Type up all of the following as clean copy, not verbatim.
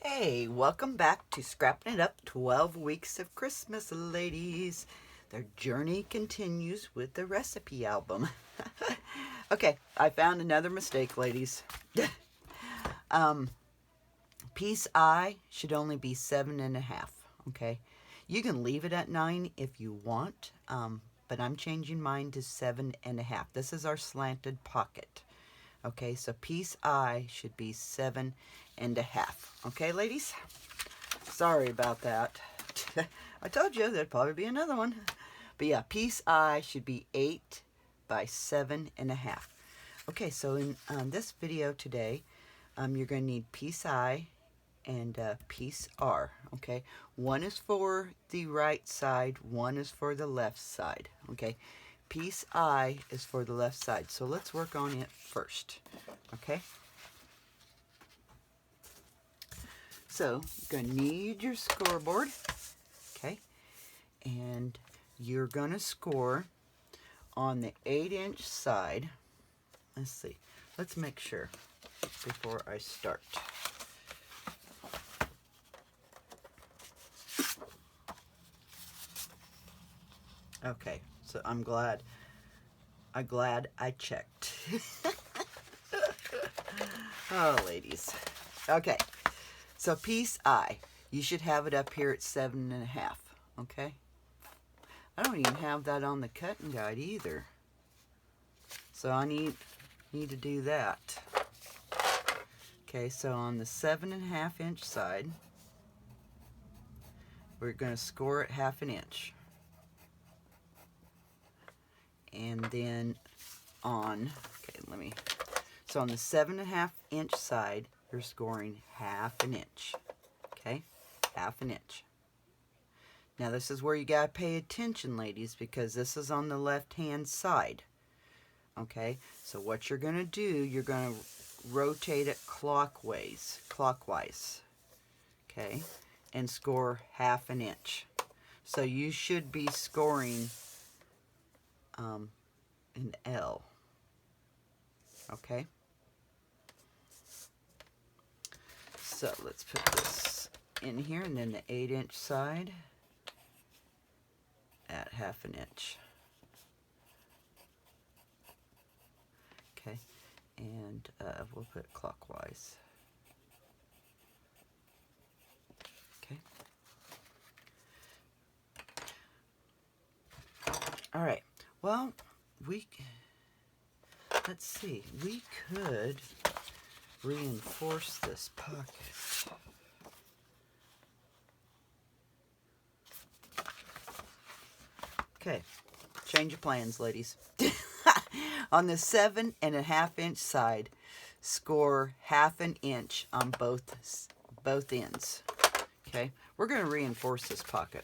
Hey, welcome back to Scrapping It Up 12 Weeks of Christmas, ladies. Their journey continues with the recipe album. Okay, I found another mistake, ladies. Piece I should only be 7.5, okay? You can leave it at 9 if you want, but I'm changing mine to 7.5. This is our slanted pocket. Okay, so piece I should be 7.5. Okay, ladies? Sorry about that. I told you there'd probably be another one. But yeah, piece I should be 8 by 7.5. Okay, so in this video today, you're going to need piece I and piece R. Okay, one is for the right side, one is for the left side. Okay, piece I is for the left side, so let's work on it first. Okay, so you're going to need your scoreboard. Okay, and you're going to score on the 8-inch side. Let's see, let's make sure before I start. Okay, so I'm glad I checked. Oh, ladies. Okay, so piece I, you should have it up here at 7.5. Okay, I don't even have that on the cutting guide either, so I need to do that. Okay, so on the 7.5-inch side, we're going to score it 1/2 inch. And then on, okay, so on the 7.5-inch side, you're scoring 1/2 inch. Okay, 1/2 inch. Now this is where you gotta pay attention, ladies, because this is on the left-hand side. Okay, so what you're gonna do, you're gonna rotate it clockwise. Okay, and score 1/2 inch. So you should be scoring an L. Okay, so let's put this in here, and then the 8-inch side at 1/2 inch. Okay, and we'll put it clockwise. Okay. All right. Well, let's see. We could reinforce this pocket. Okay, change of plans, ladies. On the 7.5-inch side, score 1/2 inch on both ends. Okay, we're going to reinforce this pocket.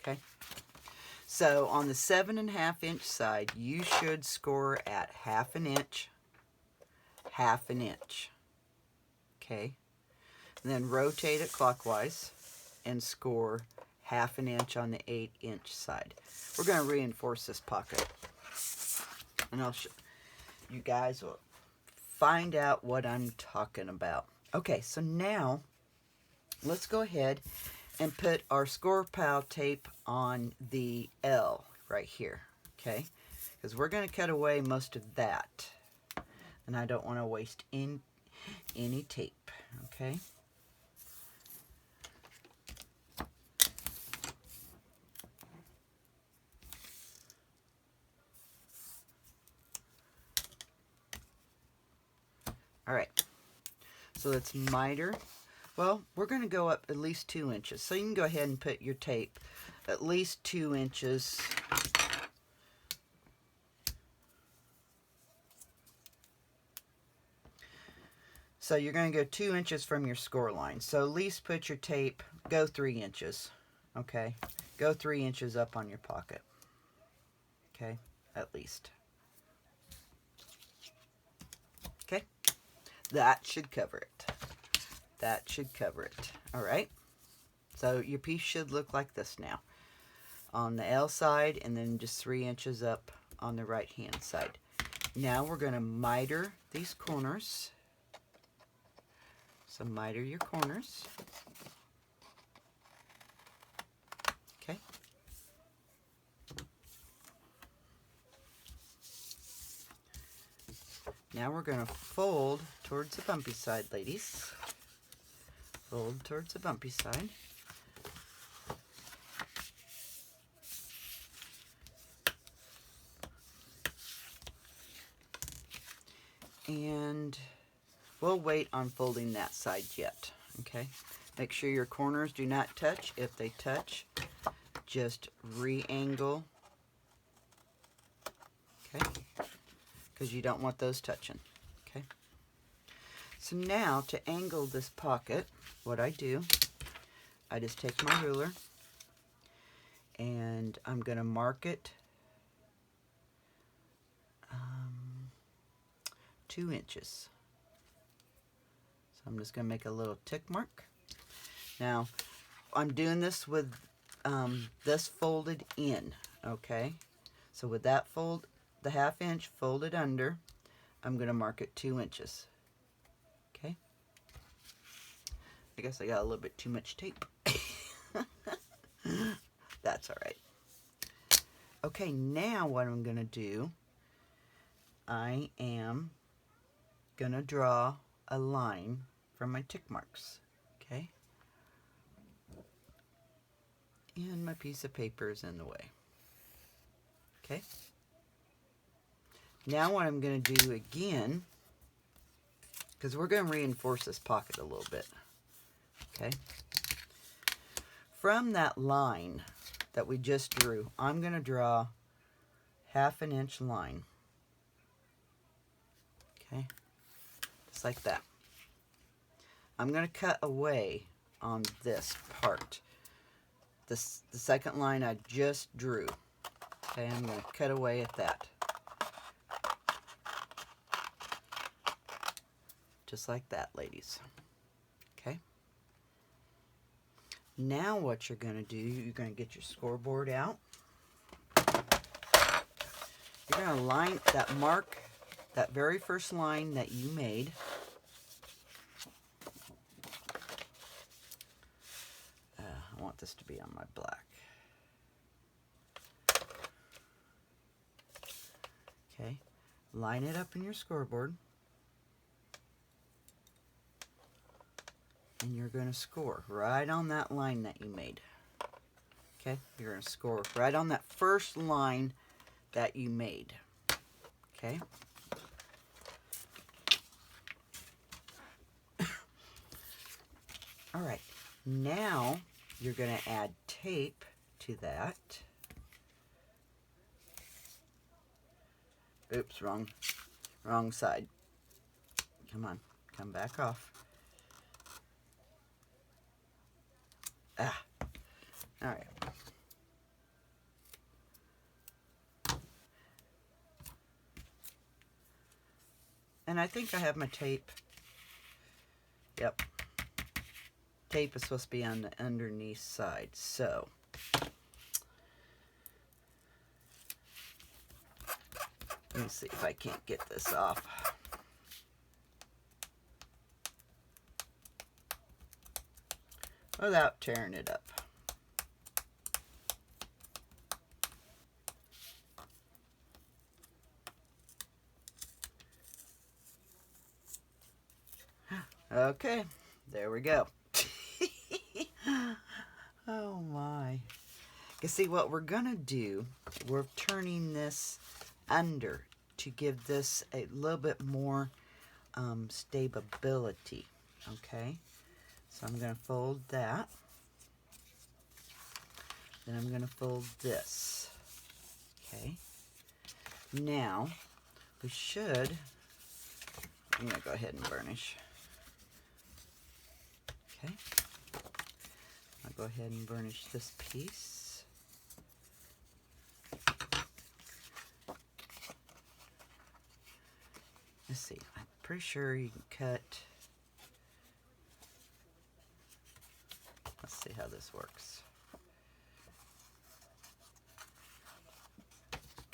Okay, so on the 7.5-inch side, you should score at 1/2 inch, 1/2 inch. Okay, and then rotate it clockwise and score 1/2 inch on the 8-inch side. We're going to reinforce this pocket, and you guys will find out what I'm talking about. Okay, so now let's go ahead and put our score pile tape on the L right here. Okay, because we're going to cut away most of that, and I don't want to waste any tape. Okay, all right, so let's miter. Well, we're going to go up at least 2 inches, so you can go ahead and put your tape at least 2 inches. So you're going to go 2 inches from your score line. So at least put your tape, go 3 inches. Okay, go 3 inches up on your pocket. Okay, at least. Okay, that should cover it. That should cover it. All right, so your piece should look like this now. On the L side, and then just 3 inches up on the right hand side. Now we're going to miter these corners. So miter your corners. Okay. Now we're going to fold towards the bumpy side, ladies. Fold towards the bumpy side. And we'll wait on folding that side yet, okay? Make sure your corners do not touch. If they touch, just re-angle, okay? Because you don't want those touching, okay? So now to angle this pocket, what I do, I just take my ruler and I'm going to mark it 2 inches. So I'm just going to make a little tick mark. Now, I'm doing this with this folded in, okay? So with that fold, the 1/2 inch folded under, I'm going to mark it 2 inches. Okay? I guess I got a little bit too much tape. That's all right. Okay, now what I'm going to do, I am going to draw a line from my tick marks. Okay? And my piece of paper is in the way. Okay? Now what I'm going to do again, because we're going to reinforce this pocket a little bit. Okay? From that line that we just drew, I'm going to draw 1/2 inch line. Okay? Just like that. I'm going to cut away on this part. The second line I just drew. Okay, I'm going to cut away at that. Just like that, ladies. Okay? Now what you're going to do, you're going to get your scoreboard out. You're going to line that mark, that very first line that you made. I want this to be on my black. Okay, line it up in your scoreboard. And you're going to score right on that line that you made. Okay, you're going to score right on that first line that you made. Okay. All right, now you're going to add tape to that. Oops, wrong side. Come on, come back off. Ah, all right. And I think I have my tape. Yep. Tape is supposed to be on the underneath side, so let me see if I can't get this off. Without tearing it up. Okay, there we go. Oh my. You see what we're gonna do, we're turning this under to give this a little bit more stability. Okay, so I'm gonna fold that. Then I'm gonna fold this. Okay, now we should, I'm gonna go ahead and burnish. Okay, I'll go ahead and burnish this piece. Let's see, I'm pretty sure you can cut. Let's see how this works.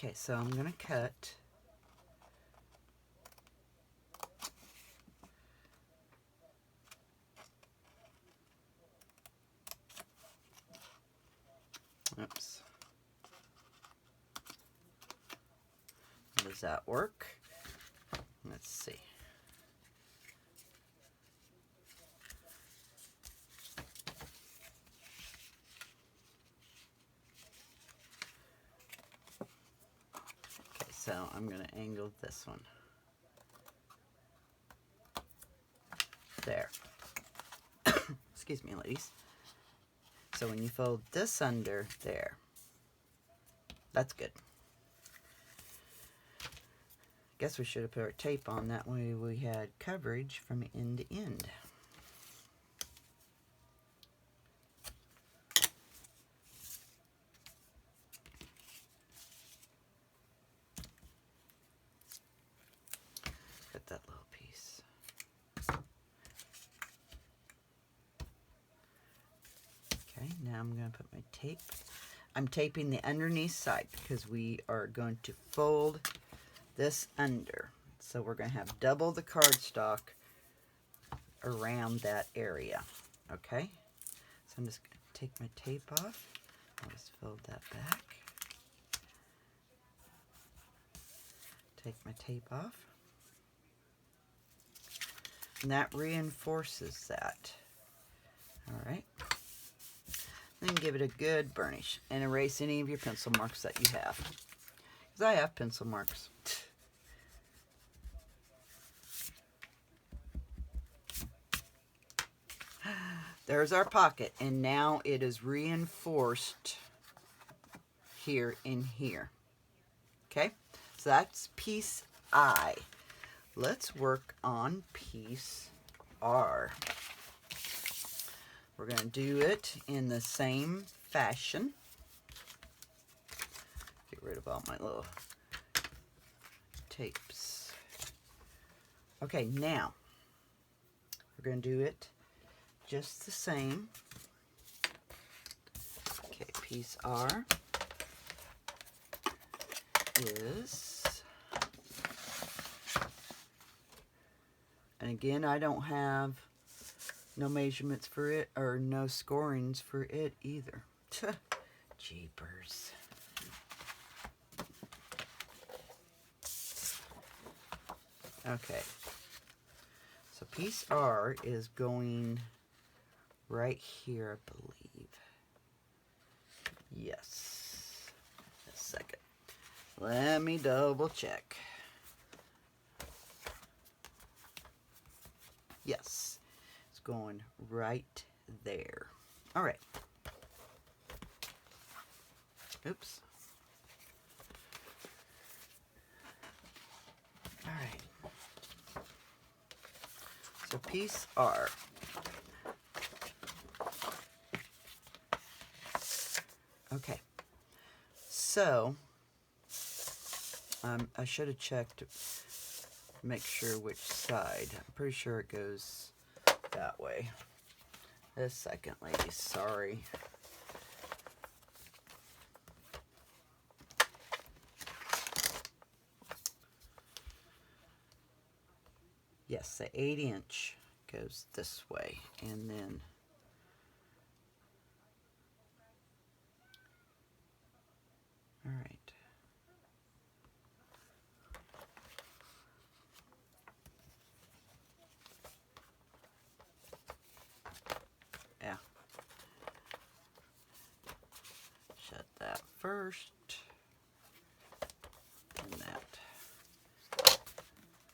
Okay, so I'm going to cut. Oops. Does that work? Let's see. Okay, so I'm going to angle this one. There. Excuse me, ladies. So when you fold this under there, that's good. Guess we should have put our tape on, that way we had coverage from end to end. Cut that little piece. Okay, now I'm going to put my tape. I'm taping the underneath side because we are going to fold this under. So we're going to have double the cardstock around that area. Okay? So I'm just going to take my tape off. I'll just fold that back. Take my tape off. And that reinforces that. Alright. Then give it a good burnish and erase any of your pencil marks that you have. Because I have pencil marks. There's our pocket, and now it is reinforced here and here. Okay, so that's piece I. Let's work on piece R. We're going to do it in the same fashion. Get rid of all my little tapes. Okay, now we're going to do it just the same. Okay, piece R is, and again, I don't have no measurements for it, or no scorings for it either. Jeepers. Okay, so piece R is going right here, I believe. Yes. A second. Let me double check. Yes. It's going right there. All right. Oops. All right. So piece R. Okay. So, I should have checked to make sure which side. I'm pretty sure it goes that way. A second, ladies. Sorry. Yes, the 8-inch goes this way, and then all right. Yeah. Shut that first. And that.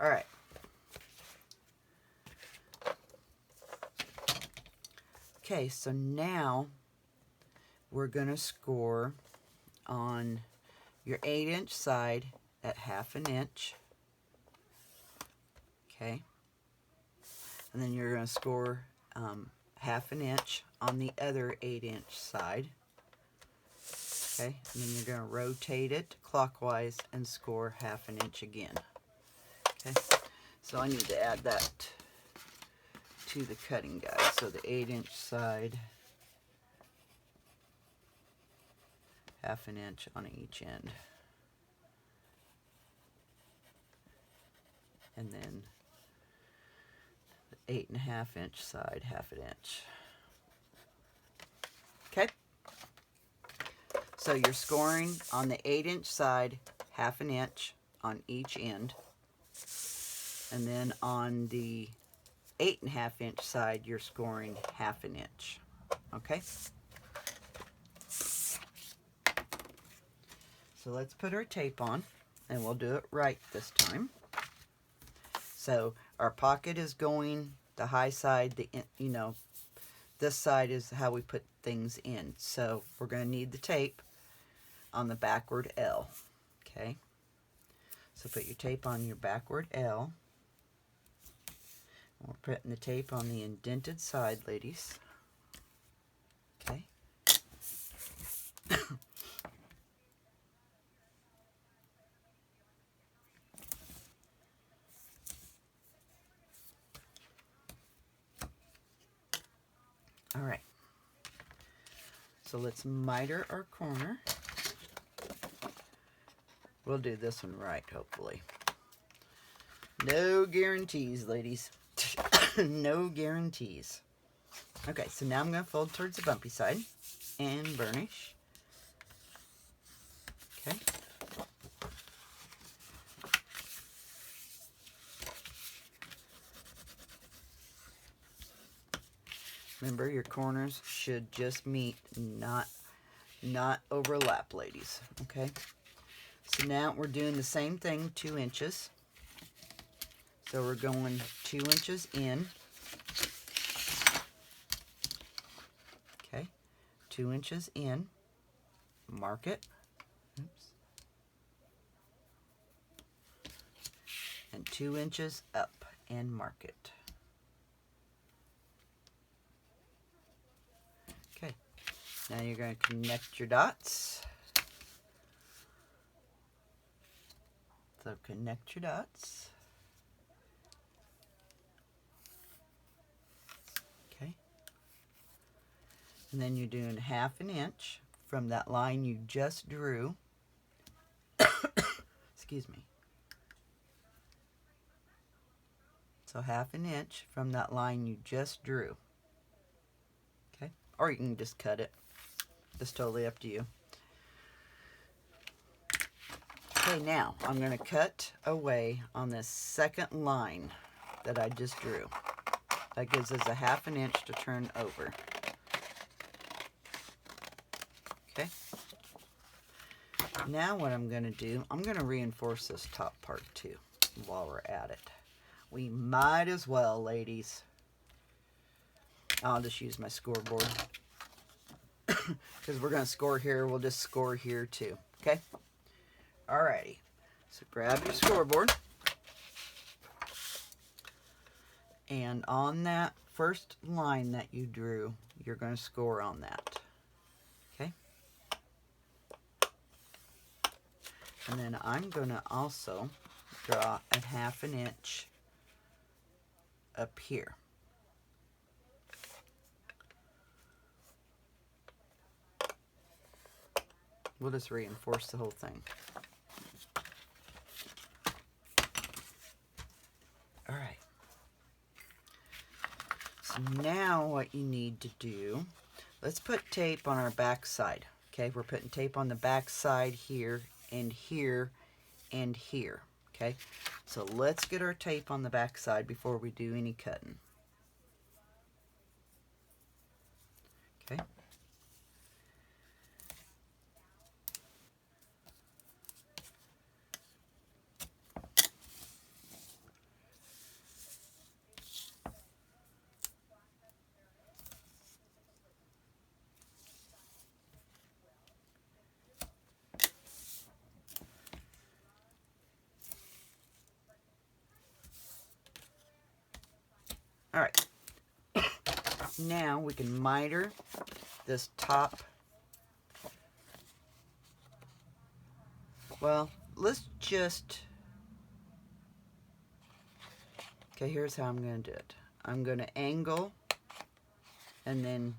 All right. Okay, so now we're going to score on your 8-inch side at 1/2 inch. Okay. And then you're going to score 1/2 inch on the other 8-inch side. Okay. And then you're going to rotate it clockwise and score 1/2 inch again. Okay. So I need to add that to the cutting guide. So the 8-inch side, 1/2 inch on each end. and then the 8.5 inch side, 1/2 inch. Okay. So you're scoring on the 8-inch side, 1/2 inch on each end. And then on the 8.5 inch side, you're scoring 1/2 inch. Okay? So let's put our tape on, and we'll do it right this time. So our pocket is going the high side, this side is how we put things in. So we're going to need the tape on the backward L. Okay? So put your tape on your backward L. We're putting the tape on the indented side, ladies. Okay? All right. So let's miter our corner. We'll do this one right, hopefully. No guarantees, ladies. No guarantees. Okay, so now I'm going to fold towards the bumpy side and burnish. Okay. Remember, your corners should just meet, not overlap, ladies. Okay. So now we're doing the same thing, 2 inches. So we're going 2 inches in. Okay. 2 inches in. Mark it. Oops. And 2 inches up and mark it. Okay. Now you're going to connect your dots. So connect your dots. Okay. And then you're doing 1/2 inch from that line you just drew. Excuse me. So 1/2 inch from that line you just drew. Okay. Or you can just cut it. It's totally up to you. Okay, now I'm going to cut away on this second line that I just drew. That gives us a 1/2 inch to turn over. Okay. Now what I'm going to do, I'm going to reinforce this top part too while we're at it. We might as well, ladies. I'll just use my scoreboard. Because we're going to score here, we'll just score here too. Okay? Alrighty. So grab your scoreboard. And on that first line that you drew, you're going to score on that. Okay? And then I'm going to also draw a 1/2 inch up here. We'll just reinforce the whole thing. All right. So now what you need to do, let's put tape on our back side. Okay, we're putting tape on the back side here and here and here. Okay, so let's get our tape on the back side before we do any cutting. Okay. All right. Now we can miter this top. Well, let's just... Okay, here's how I'm going to do it. I'm going to angle and then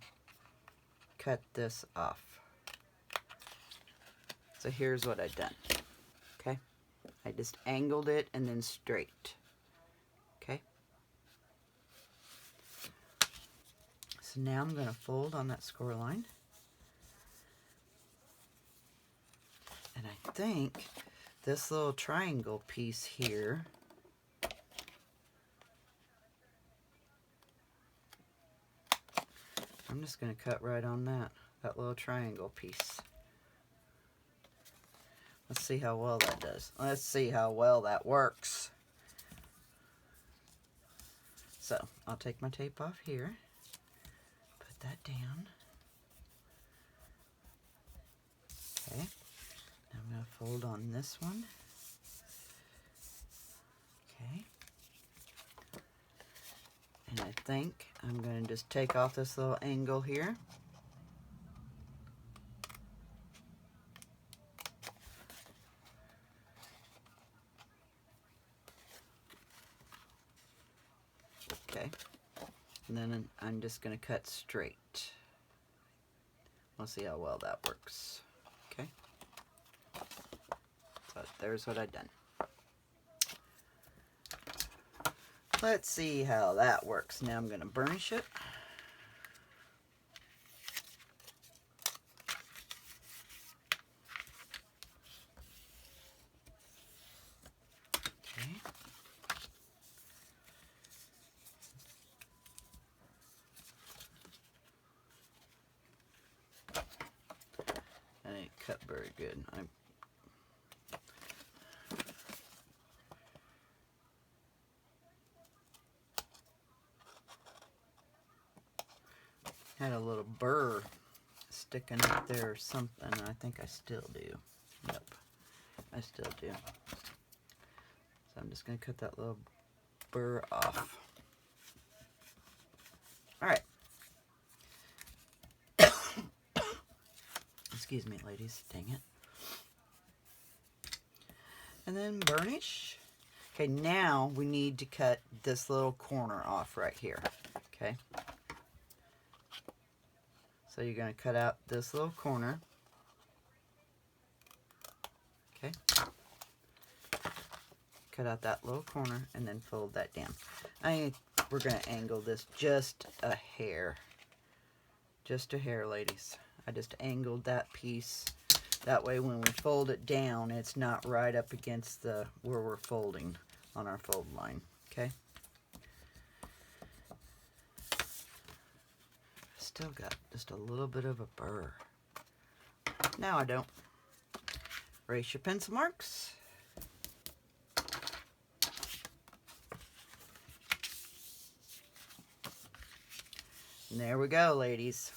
cut this off. So here's what I've done. Okay? I just angled it and then straight. So now I'm going to fold on that score line. And I think this little triangle piece here I'm just going to cut right on that little triangle piece. Let's see how well that does. Let's see how well that works. So I'll take my tape off here, put that down. Okay, now I'm going to fold on this one. Okay. And I think I'm going to just take off this little angle here. Okay. And then I'm just going to cut straight. We'll see how well that works. Okay. So there's what I've done. Let's see how that works. Now I'm going to burnish it. Okay. That ain't cut very good. Had a little burr sticking up there or something. I think I still do. Yep, I still do. So I'm just going to cut that little burr off. All right. Excuse me, ladies. Dang it. And then burnish. Okay, now we need to cut this little corner off right here. Okay. So you're going to cut out this little corner. Okay. Cut out that little corner and then fold that down. We're going to angle this just a hair. Just a hair, ladies. I just angled that piece. That way when we fold it down, it's not right up against where we're folding on our fold line. Okay. Still got just a little bit of a burr. Now I don't. Erase your pencil marks. And there we go, ladies.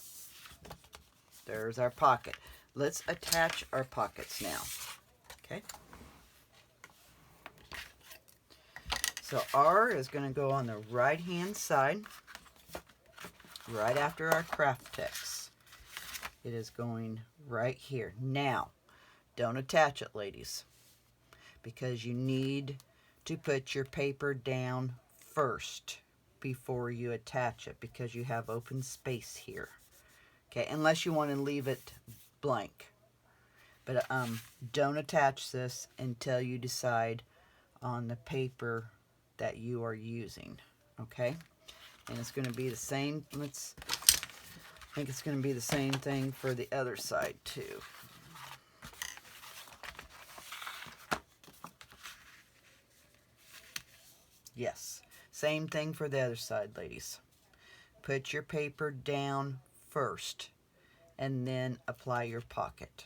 There's our pocket. Let's attach our pockets now. Okay. So R is going to go on the right hand side, right after our craft text. It is going right here. Now, don't attach it, ladies, because you need to put your paper down first before you attach it, because you have open space here. Okay, unless you want to leave it blank. But don't attach this until you decide on the paper that you are using. Okay? And it's going to be the same. I think it's going to be the same thing for the other side too. Yes, same thing for the other side, ladies. Put your paper down first and then apply your pocket.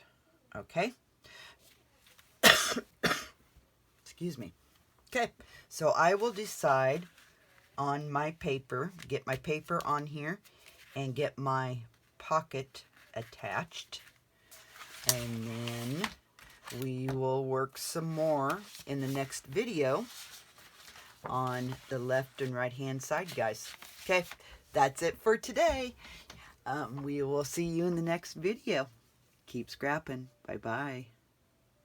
Okay? Excuse me. Okay, so I will decide on my paper, get my paper on here, and get my pocket attached. And then we will work some more in the next video on the left and right hand side, guys. Okay, that's it for today. We will see you in the next video. Keep scrapping. Bye-bye.